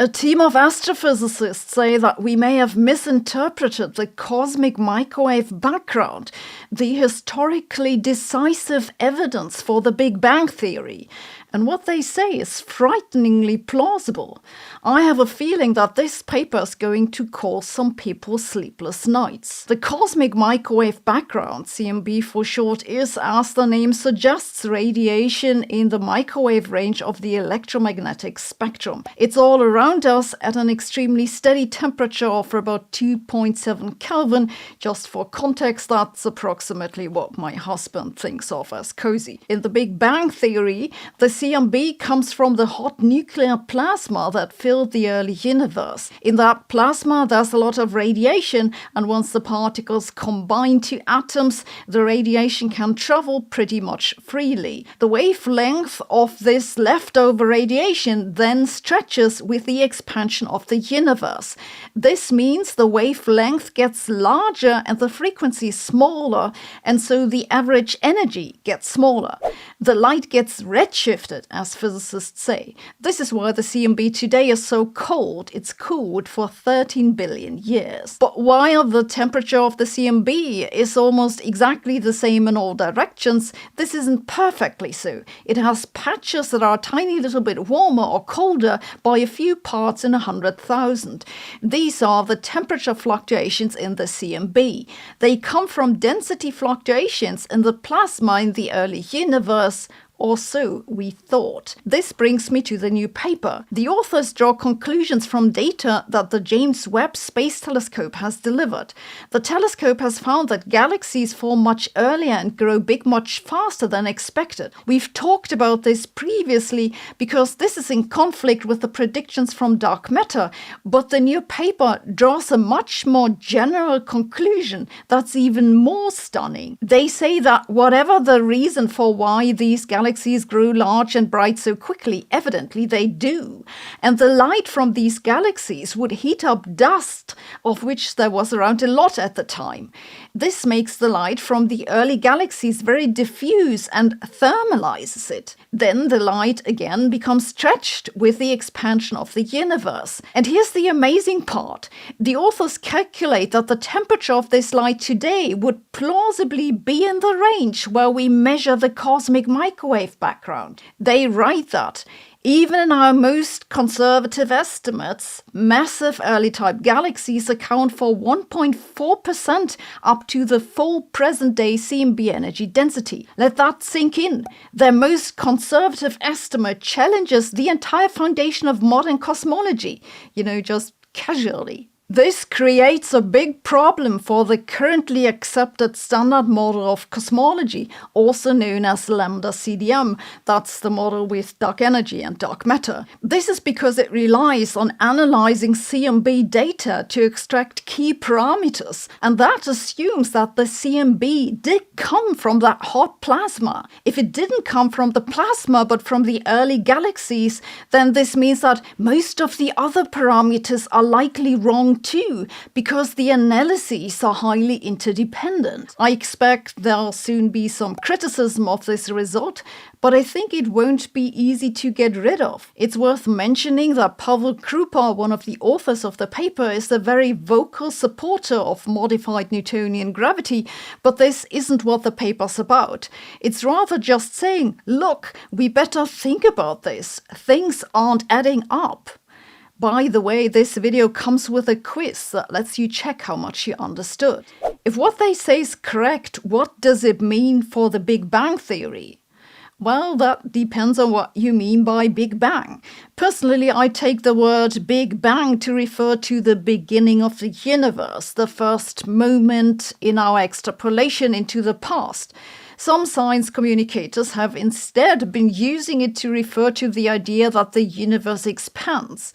A team of astrophysicists say that we may have misinterpreted the cosmic microwave background, the historically decisive evidence for the Big Bang theory. And what they say is frighteningly plausible. I have a feeling that this paper is going to cause some people sleepless nights. The cosmic microwave background, CMB for short, is, as the name suggests, radiation in the microwave range of the electromagnetic spectrum. It's all around us at an extremely steady temperature of about 2.7 Kelvin. Just for context, that's approximately what my husband thinks of as cozy. In the Big Bang theory, the CMB comes from the hot nuclear plasma that filled the early universe. In that plasma, there's a lot of radiation, and once the particles combine to atoms, the radiation can travel pretty much freely. The wavelength of this leftover radiation then stretches with the expansion of the universe. This means the wavelength gets larger and the frequency smaller, and so the average energy gets smaller. The light gets redshifted, as physicists say. This is why the CMB today is so cold. It's cooled for 13 billion years. But while the temperature of the CMB is almost exactly the same in all directions, this isn't perfectly so. It has patches that are a tiny little bit warmer or colder by a few parts in 100,000. These are the temperature fluctuations in the CMB. They come from density fluctuations in the plasma in the early universe, or so we thought. This brings me to the new paper. The authors draw conclusions from data that the James Webb Space Telescope has delivered. The telescope has found that galaxies form much earlier and grow big much faster than expected. We've talked about this previously because this is in conflict with the predictions from dark matter, but the new paper draws a much more general conclusion that's even more stunning. They say that whatever the reason for why these galaxies grew large and bright so quickly, evidently they do. And the light from these galaxies would heat up dust, of which there was around a lot at the time. This makes the light from the early galaxies very diffuse and thermalizes it. Then the light again becomes stretched with the expansion of the universe. And here's the amazing part. The authors calculate that the temperature of this light today would plausibly be in the range where we measure the cosmic microwave background. They write that even in our most conservative estimates, massive early-type galaxies account for 1.4% up to the full present-day CMB energy density. Let that sink in. Their most conservative estimate challenges the entire foundation of modern cosmology, just casually. This creates a big problem for the currently accepted standard model of cosmology, also known as lambda CDM. That's the model with dark energy and dark matter. This is because it relies on analyzing CMB data to extract key parameters, and that assumes that the CMB did come from that hot plasma. If it didn't come from the plasma but from the early galaxies, then this means that most of the other parameters are likely wrong too, because the analyses are highly interdependent. I expect there'll soon be some criticism of this result, but I think it won't be easy to get rid of. It's worth mentioning that Pavel Krupa, one of the authors of the paper, is a very vocal supporter of modified Newtonian gravity, but this isn't what the paper's about. It's rather just saying, look, we better think about this. Things aren't adding up. By the way, this video comes with a quiz that lets you check how much you understood. If what they say is correct, what does it mean for the Big Bang theory? Well, that depends on what you mean by Big Bang. Personally, I take the word Big Bang to refer to the beginning of the universe, the first moment in our extrapolation into the past. Some science communicators have instead been using it to refer to the idea that the universe expands.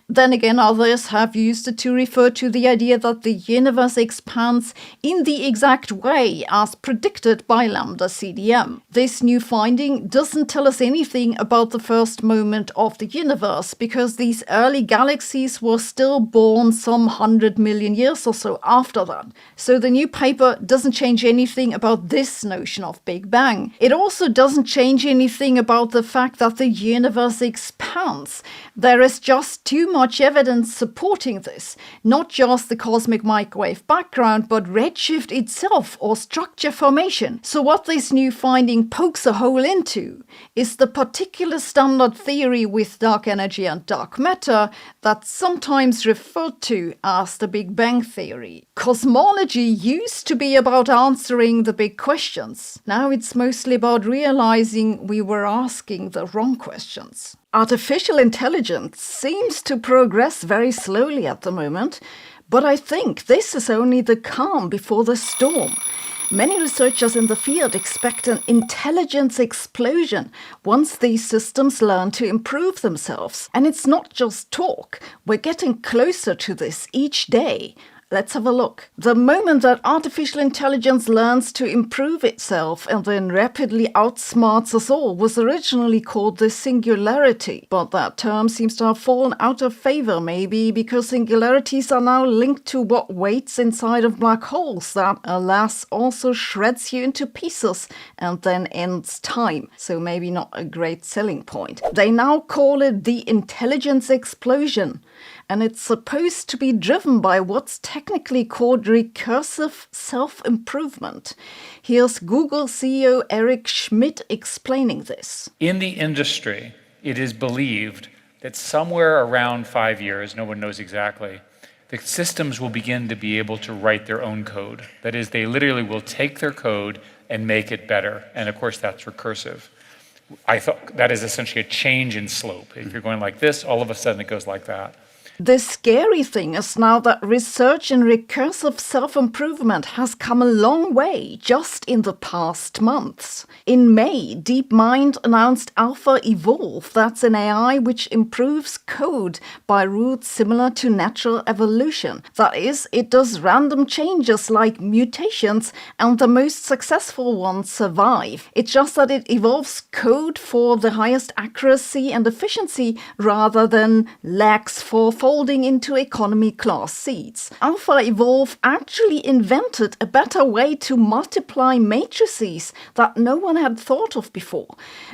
Then again, others have used it to refer to the idea that the universe expands in the exact way as predicted by lambda CDM. This new finding doesn't tell us anything about the first moment of the universe, because these early galaxies were still born some 100 million years or so after that. So the new paper doesn't change anything about this notion of Big Bang. It also doesn't change anything about the fact that the universe expands. There is just too much evidence supporting this, not just the cosmic microwave background, but redshift itself or structure formation. So what this new finding pokes a hole into is the particular standard theory with dark energy and dark matter that's sometimes referred to as the Big Bang theory. Cosmology used to be about answering the big questions. Now it's mostly about realizing we were asking the wrong questions. Artificial intelligence seems to progress very slowly at the moment, but I think this is only the calm before the storm. Many researchers in the field expect an intelligence explosion once these systems learn to improve themselves. And it's not just talk. We're getting closer to this each day. Let's have a look. The moment that artificial intelligence learns to improve itself and then rapidly outsmarts us all was originally called the singularity. But that term seems to have fallen out of favor, maybe because singularities are now linked to what waits inside of black holes that, alas, also shreds you into pieces and then ends time. So maybe not a great selling point. They now call it the intelligence explosion. And it's supposed to be driven by what's technically called recursive self-improvement. Here's Google CEO Eric Schmidt explaining this. In the industry, it is believed that somewhere around 5 years, no one knows exactly, the systems will begin to be able to write their own code. That is, they literally will take their code and make it better. And of course, that's recursive. I thought that is essentially a change in slope. If you're going like this, all of a sudden it goes like that. The scary thing is now that research in recursive self-improvement has come a long way just in the past months. In May, DeepMind announced Alpha Evolve. That's an AI which improves code by routes similar to natural evolution. That is, it does random changes like mutations, and the most successful ones survive. It's just that it evolves code for the highest accuracy and efficiency rather than lags for folding into economy class seats. Alpha Evolve actually invented a better way to multiply matrices that no one had thought of before.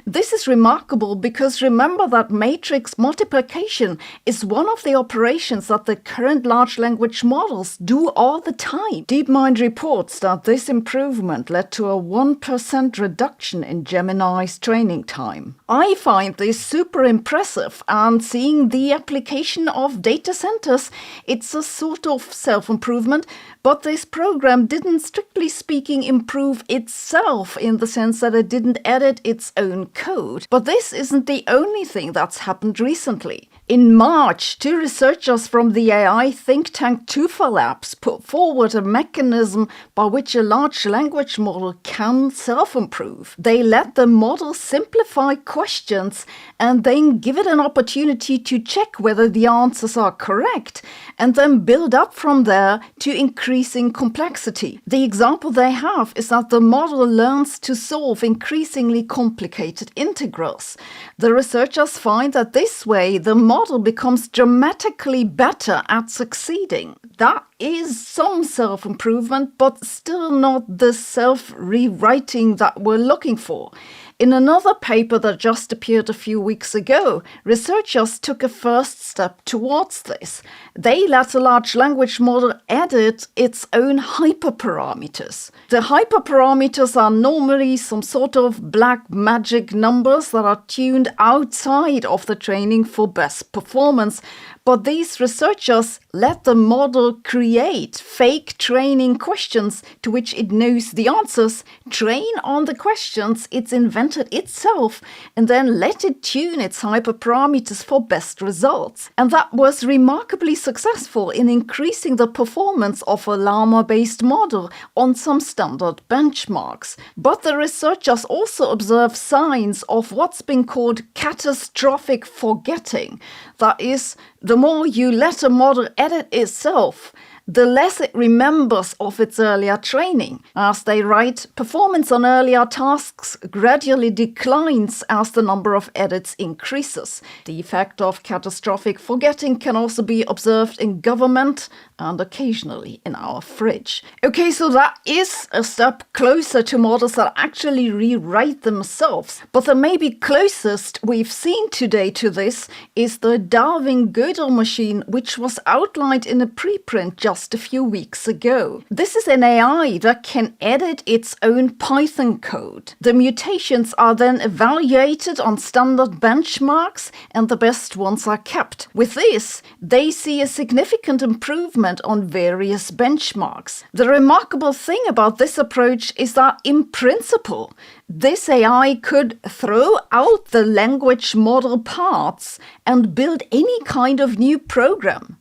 This is remarkable because remember that matrix multiplication is one of the operations that the current large language models do all the time. DeepMind reports that this improvement led to a 1% reduction in Gemini's training time. I find this super impressive, and seeing the application of data centers, it's a sort of self-improvement, but this program didn't, strictly speaking, improve itself in the sense that it didn't edit its own code. But this isn't the only thing that's happened recently. In March, 2 researchers from the AI think tank Tufa Labs put forward a mechanism by which a large language model can self-improve. They let the model simplify questions and then give it an opportunity to check whether the answers are correct, and then build up from there to increasing complexity. The example they have is that the model learns to solve increasingly complicated integrals. The researchers find that this way the model becomes dramatically better at succeeding. That is some self-improvement, but still not the self-rewriting that we're looking for. In another paper that just appeared a few weeks ago, researchers took a first step towards this. They let a large language model edit its own hyperparameters. The hyperparameters are normally some sort of black magic numbers that are tuned outside of the training for best performance. But these researchers let the model create fake training questions to which it knows the answers, train on the questions it's invented itself, and then let it tune its hyperparameters for best results. And that was remarkably successful in increasing the performance of a llama-based model on some standard benchmarks. But the researchers also observed signs of what's been called catastrophic forgetting. That is, the more you let a model edit itself, the less it remembers of its earlier training. As they write, performance on earlier tasks gradually declines as the number of edits increases. The effect of catastrophic forgetting can also be observed in government and occasionally in our fridge. Okay, so that is a step closer to models that actually rewrite themselves. But the maybe closest we've seen today to this is the Darwin-Gödel machine, which was outlined in a preprint just a few weeks ago. This is an AI that can edit its own Python code. The mutations are then evaluated on standard benchmarks, and the best ones are kept. With this, they see a significant improvement on various benchmarks. The remarkable thing about this approach is that, in principle, this AI could throw out the language model parts and build any kind of new program.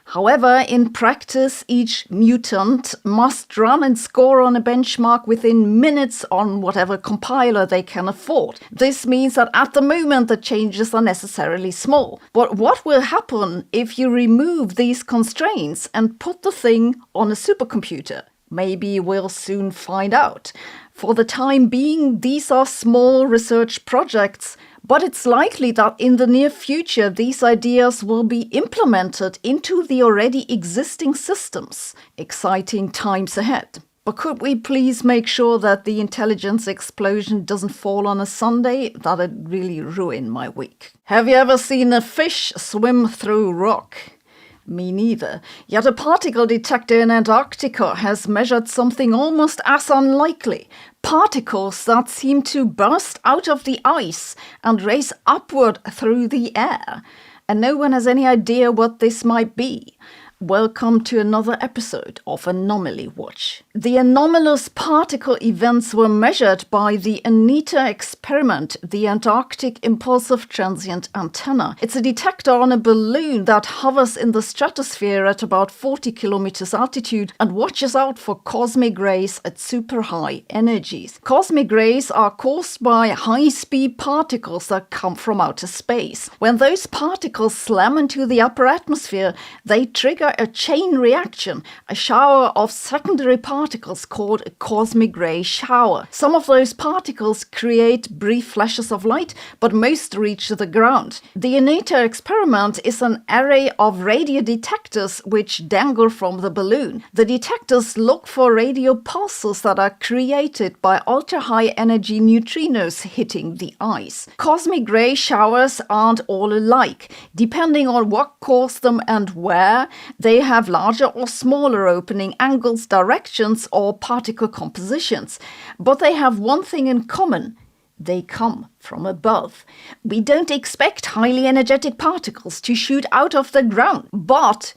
However, in practice, each mutant must run and score on a benchmark within minutes on whatever compiler they can afford. This means that at the moment the changes are necessarily small. But what will happen if you remove these constraints and put the thing on a supercomputer? Maybe we'll soon find out. For the time being, these are small research projects, but it's likely that in the near future these ideas will be implemented into the already existing systems. Exciting times ahead. But could we please make sure that the intelligence explosion doesn't fall on a Sunday? That'd really ruin my week. Have you ever seen a fish swim through rock? Me neither. Yet a particle detector in Antarctica has measured something almost as unlikely. Particles that seem to burst out of the ice and race upward through the air. And no one has any idea what this might be. Welcome to another episode of Anomaly Watch. The anomalous particle events were measured by the Anita experiment, the Antarctic Impulsive Transient Antenna. It's a detector on a balloon that hovers in the stratosphere at about 40 kilometers altitude and watches out for cosmic rays at super high energies. Cosmic rays are caused by high-speed particles that come from outer space. When those particles slam into the upper atmosphere, they trigger a chain reaction, a shower of secondary particles called a cosmic ray shower. Some of those particles create brief flashes of light, but most reach the ground. The Anita experiment is an array of radio detectors which dangle from the balloon. The detectors look for radio pulses that are created by ultra-high energy neutrinos hitting the ice. Cosmic ray showers aren't all alike. Depending on what caused them and where, they have larger or smaller opening angles, directions, or particle compositions. But they have one thing in common. They come from above. We don't expect highly energetic particles to shoot out of the ground, but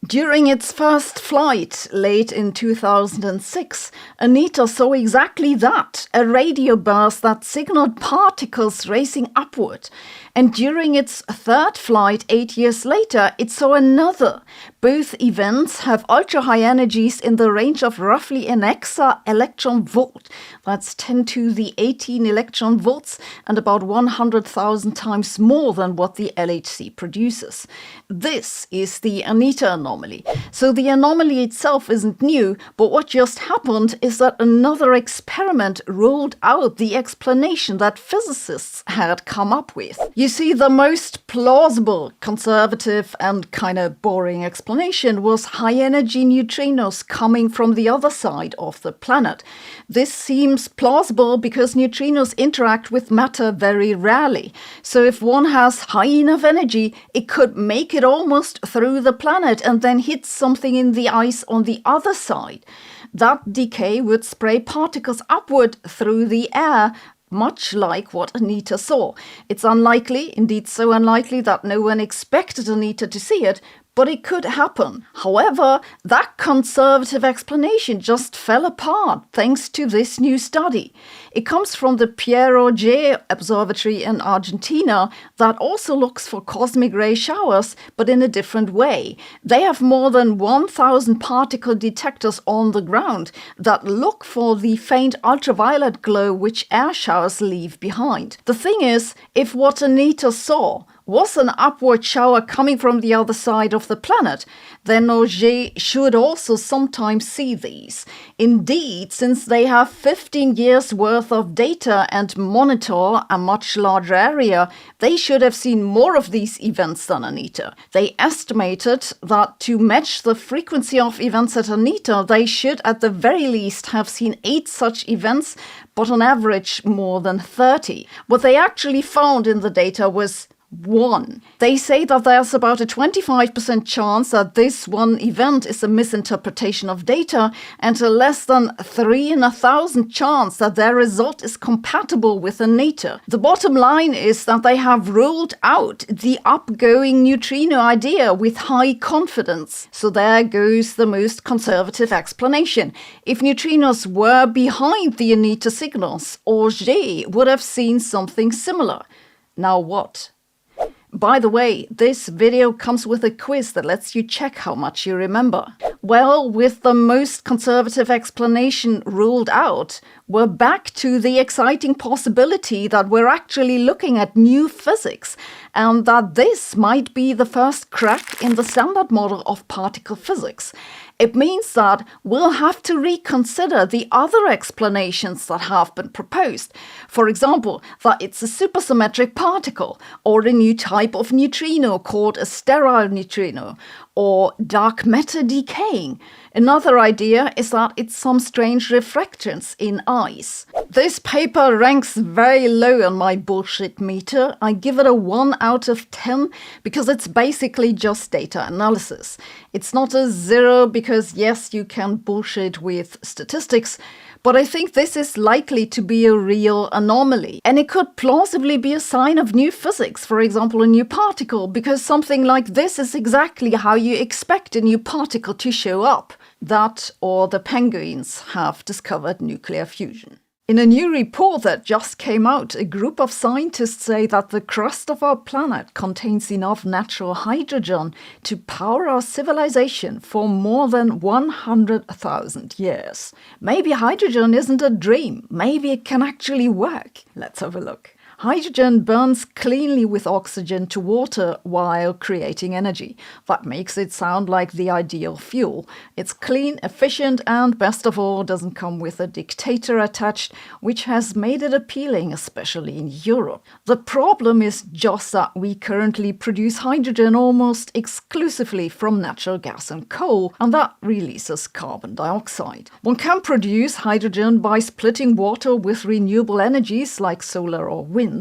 during its first flight, late in 2006, Anita saw exactly that, a radio burst that signaled particles racing upward. And during its third flight 8 years later, it saw another. Both events have ultra-high energies in the range of roughly an exa electron volt. That's 10 to the 18 electron volts and about 100,000 times more than what the LHC produces. This is the Anita anomaly. So the anomaly itself isn't new, but what just happened is that another experiment ruled out the explanation that physicists had come up with. You see, the most plausible, conservative, and kind of boring explanation was high-energy neutrinos coming from the other side of the planet. This seems plausible because neutrinos interact with matter very rarely. So if one has high enough energy, it could make it almost through the planet and then hit something in the ice on the other side. That decay would spray particles upward through the air, much like what Anita saw. It's unlikely, indeed so unlikely that no one expected Anita to see it, but it could happen. However, that conservative explanation just fell apart thanks to this new study. It comes from the Pierre Auger Observatory in Argentina that also looks for cosmic ray showers, but in a different way. They have more than 1,000 particle detectors on the ground that look for the faint ultraviolet glow which air showers leave behind. The thing is, if what Anita saw was an upward shower coming from the other side of the planet, then Auger should also sometimes see these. Indeed, since they have 15 years worth of data and monitor a much larger area, they should have seen more of these events than Anita. They estimated that to match the frequency of events at Anita, they should at the very least have seen 8 such events, but on average more than 30. What they actually found in the data was 1. They say that there's about a 25% chance that this one event is a misinterpretation of data and a less than 3 in 1,000 chance that their result is compatible with Anita. The bottom line is that they have ruled out the upgoing neutrino idea with high confidence. So there goes the most conservative explanation. If neutrinos were behind the Anita signals, Auger would have seen something similar. Now what? By the way, this video comes with a quiz that lets you check how much you remember. Well, with the most conservative explanation ruled out, we're back to the exciting possibility that we're actually looking at new physics, and that this might be the first crack in the standard model of particle physics. It means that we'll have to reconsider the other explanations that have been proposed. For example, that it's a supersymmetric particle, or a new type of neutrino called a sterile neutrino, or dark matter decaying. Another idea is that it's some strange refractance in ice. This paper ranks very low on my bullshit meter. I give it a 1 out of 10 because it's basically just data analysis. It's not a 0 because yes, you can bullshit with statistics, but I think this is likely to be a real anomaly. And it could plausibly be a sign of new physics, for example, a new particle, because something like this is exactly how you expect a new particle to show up. That or the penguins have discovered nuclear fusion. In a new report that just came out, a group of scientists say that the crust of our planet contains enough natural hydrogen to power our civilization for more than 100,000 years. Maybe hydrogen isn't a dream. Maybe it can actually work. Let's have a look. Hydrogen burns cleanly with oxygen to water while creating energy. That makes it sound like the ideal fuel. It's clean, efficient, and best of all, doesn't come with a dictator attached, which has made it appealing, especially in Europe. The problem is just that we currently produce hydrogen almost exclusively from natural gas and coal, and that releases carbon dioxide. One can produce hydrogen by splitting water with renewable energies like solar or wind.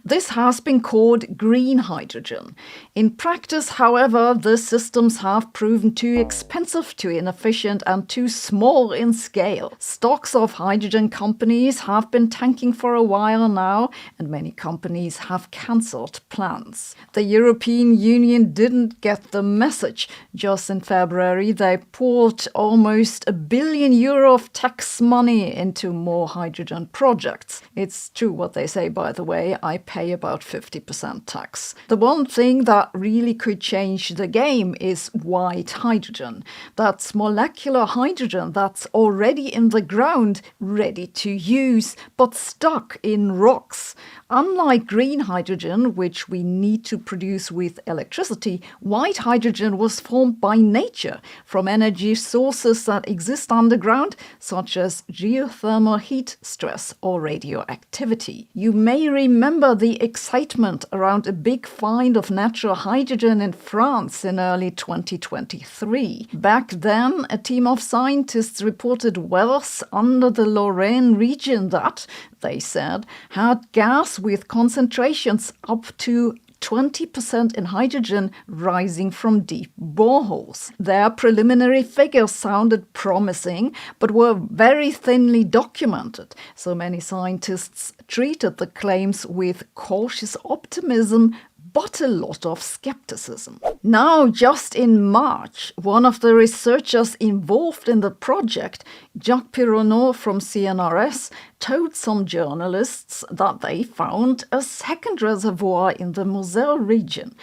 This has been called green hydrogen. In practice, however, the systems have proven too expensive, too inefficient, and too small in scale. Stocks of hydrogen companies have been tanking for a while now, and many companies have cancelled plans. The European Union didn't get the message. Just in February, they poured almost €1 billion of tax money into more hydrogen projects. It's true what they say, by the way. I pay about 50% tax. The one thing that really could change the game is white hydrogen. That's molecular hydrogen that's already in the ground, ready to use, but stuck in rocks. Unlike green hydrogen, which we need to produce with electricity, white hydrogen was formed by nature from energy sources that exist underground, such as geothermal heat stress or radioactivity. You may remember the excitement around a big find of natural hydrogen in France in early 2023. Back then, a team of scientists reported wells under the Lorraine region that, they said, had gas with concentrations up to 20% in hydrogen rising from deep boreholes. Their preliminary figures sounded promising, but were very thinly documented. So many scientists treated the claims with cautious optimism, but a lot of skepticism. Now, just in March, one of the researchers involved in the project, Jacques Pironneau from CNRS, told some journalists that they found a second reservoir in the Moselle region.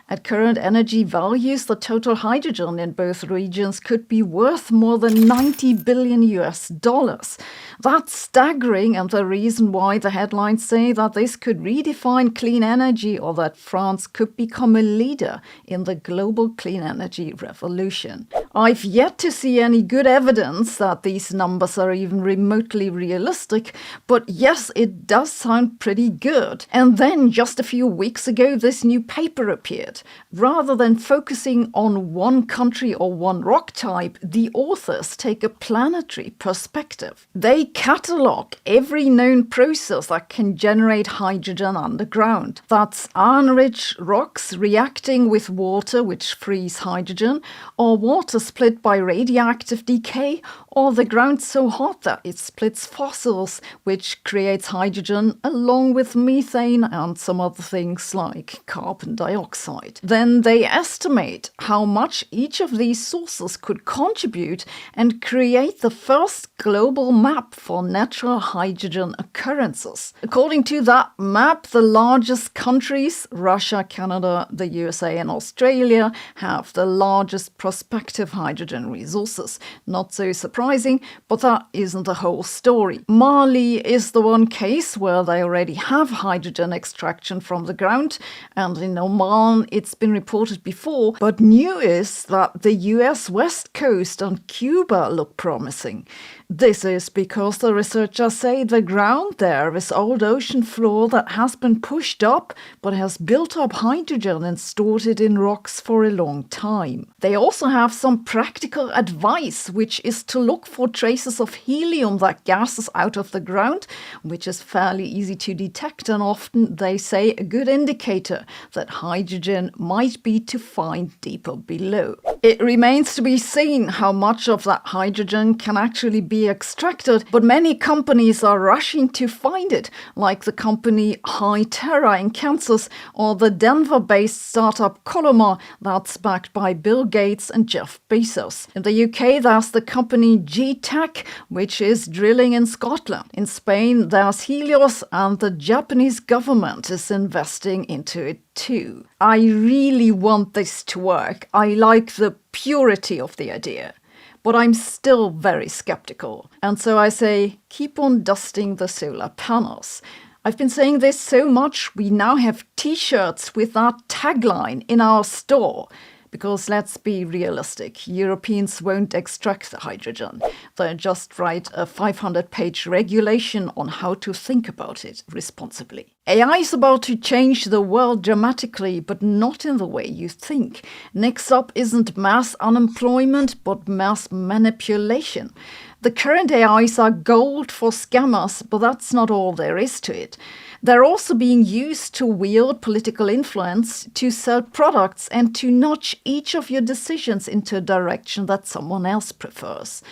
At current energy values, the total hydrogen in both regions could be worth more than 90 billion US dollars. That's staggering, and the reason why the headlines say that this could redefine clean energy or that France could become a leader in the global clean energy revolution. I've yet to see any good evidence that these numbers are even remotely realistic, but yes, it does sound pretty good. And then just a few weeks ago, this new paper appeared. Rather than focusing on one country or one rock type, the authors take a planetary perspective. They catalogue every known process that can generate hydrogen underground. That's iron-rich rocks reacting with water, which frees hydrogen, or water split by radioactive decay, or the ground so hot that it splits fossils, which creates hydrogen along with methane and some other things like carbon dioxide. Then they estimate how much each of these sources could contribute and create the first global map for natural hydrogen occurrences. According to that map, the largest countries, Russia, Canada, the USA and Australia, have the largest prospective hydrogen resources. Not so surprising, but that isn't the whole story. Mali is the one case where they already have hydrogen extraction from the ground, and in Oman it's been reported before, but new is that the US West Coast and Cuba look promising. This is because the researchers say the ground there is old ocean floor that has been pushed up but has built up hydrogen and stored it in rocks for a long time. They also have some practical advice, which is to look for traces of helium that gases out of the ground, which is fairly easy to detect and often, they say, a good indicator that hydrogen might be to find deeper below. It remains to be seen how much of that hydrogen can actually be extracted, but many companies are rushing to find it, like the company High Terra in Kansas or the Denver-based startup Coloma that's backed by Bill Gates and Jeff Bezos. In the UK, there's the company G-Tech, which is drilling in Scotland. In Spain, there's Helios, and the Japanese government is investing into it too. I really want this to work. I like the purity of the idea. But I'm still very skeptical. And so I say, keep on dusting the solar panels. I've been saying this so much, we now have t-shirts with that tagline in our store. Because let's be realistic, Europeans won't extract the hydrogen. They'll just write a 500-page regulation on how to think about it responsibly. AI is about to change the world dramatically, but not in the way you think. Next up isn't mass unemployment, but mass manipulation. The current AIs are gold for scammers, but that's not all there is to it. They're also being used to wield political influence, to sell products, and to nudge each of your decisions into a direction that someone else prefers.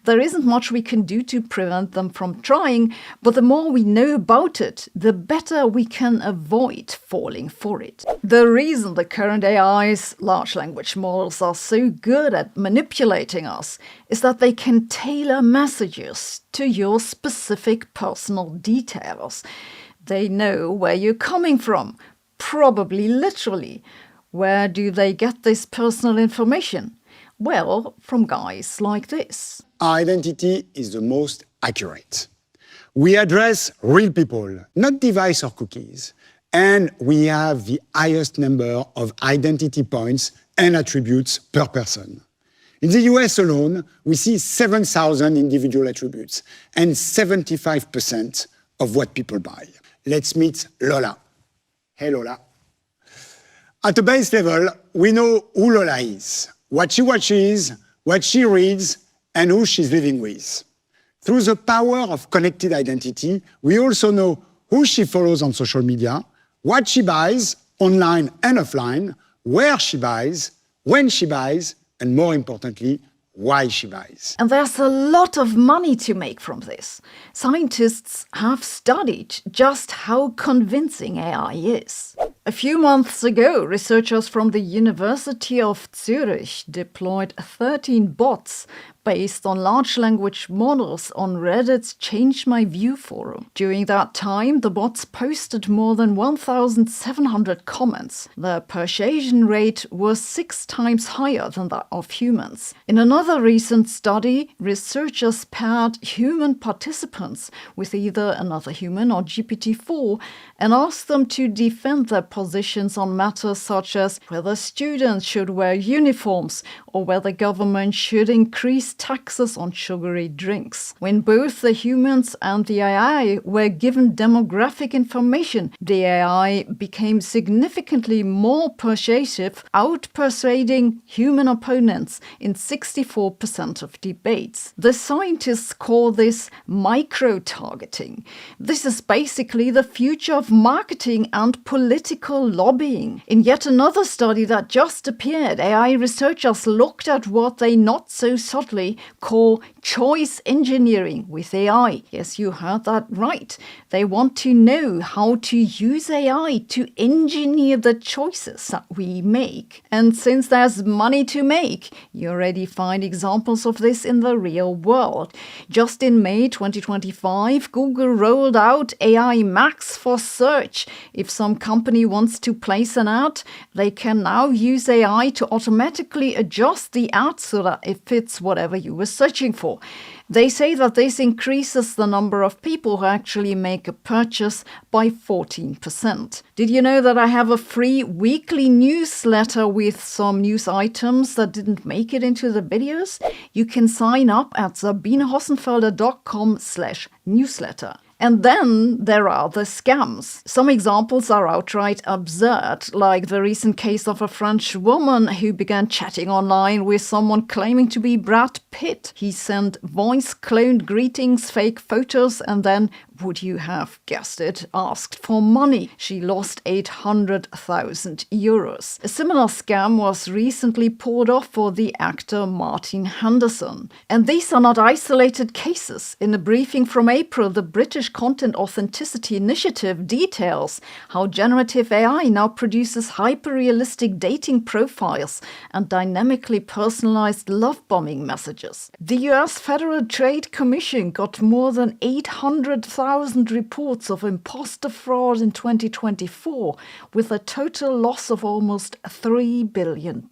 There isn't much we can do to prevent them from trying, but the more we know about it, the better we can avoid falling for it. The reason the current AIs, large language models, are so good at manipulating us is that they can tailor messages to your specific personal details. They know where you're coming from, probably literally. Where do they get this personal information? Well, from guys like this. Our identity is the most accurate. We address real people, not device or cookies. And we have the highest number of identity points and attributes per person. In the US alone, we see 7,000 individual attributes and 75% of what people buy. Let's meet Lola. Hey, Lola. At a base level, we know who Lola is, what she watches, what she reads, and who she's living with. Through the power of connected identity, we also know who she follows on social media, what she buys, online and offline, where she buys, when she buys, and more importantly, why she buys. And there's a lot of money to make from this. Scientists have studied just how convincing AI is. A few months ago, researchers from the University of Zurich deployed 13 bots based on large language models on Reddit's Change My View forum. During that time, the bots posted more than 1,700 comments. Their persuasion rate was 6 times higher than that of humans. In another recent study, researchers paired human participants with either another human or GPT-4 and asked them to defend their positions on matters such as whether students should wear uniforms or whether government should increase taxes on sugary drinks. When both the humans and the AI were given demographic information, the AI became significantly more persuasive, out-persuading human opponents in 64% of debates. The scientists call this micro-targeting. This is basically the future of marketing and political lobbying. In yet another study that just appeared, AI researchers looked at what they not so subtly call choice engineering with AI. Yes, you heard that right. They want to know how to use AI to engineer the choices that we make. And since there's money to make, you already find examples of this in the real world. Just in May 2025, Google rolled out AI Max for search. If some company wants to place an ad, they can now use AI to automatically adjust the ad so that it fits whatever you were searching for. They say that this increases the number of people who actually make a purchase by 14%. Did you know that I have a free weekly newsletter with some news items that didn't make it into the videos? You can sign up at sabinehossenfelder.com/newsletter. And then there are the scams. Some examples are outright absurd, like the recent case of a French woman who began chatting online with someone claiming to be Brad Pitt. He sent voice-cloned greetings, fake photos, and then, would you have guessed it, asked for money. She lost 800,000 euros. A similar scam was recently pulled off for the actor Martin Henderson. And these are not isolated cases. In a briefing from April, the British Content Authenticity Initiative details how generative AI now produces hyper-realistic dating profiles and dynamically personalized love-bombing messages. The US Federal Trade Commission got more than 800,000 reports of imposter fraud in 2024, with a total loss of almost $3 billion.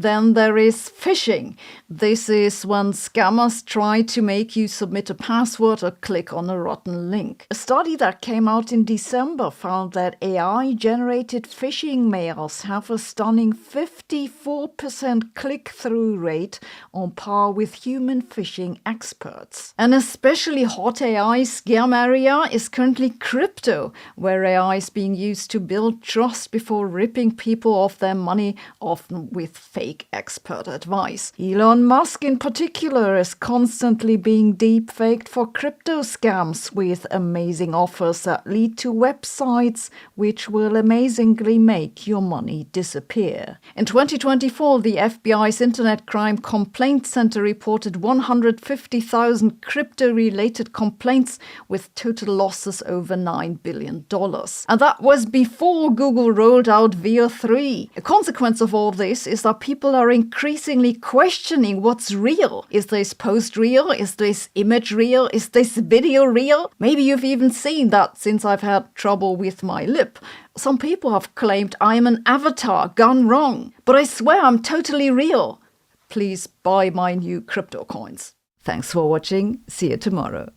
Then there is phishing. This is when scammers try to make you submit a password or click on a rotten link. A study that came out in December found that AI-generated phishing mails have a stunning 54% click-through rate, on par with human phishing experts. An especially hot AI scam area is currently crypto, where AI is being used to build trust before ripping people off their money, often with fake expert advice. Elon Musk in particular is constantly being deepfaked for crypto scams with amazing offers that lead to websites which will amazingly make your money disappear. In 2024, the FBI's Internet Crime Complaint Center reported 150,000 crypto-related complaints with total losses over $9 billion. And that was before Google rolled out Veo 3. A consequence of all this is that people are increasingly questioning what's real. Is this post real? Is this image real? Is this video real? Maybe you've even seen that since I've had trouble with my lip. Some people have claimed I'm an avatar gone wrong, but I swear I'm totally real. Please buy my new crypto coins. Thanks for watching. See you tomorrow.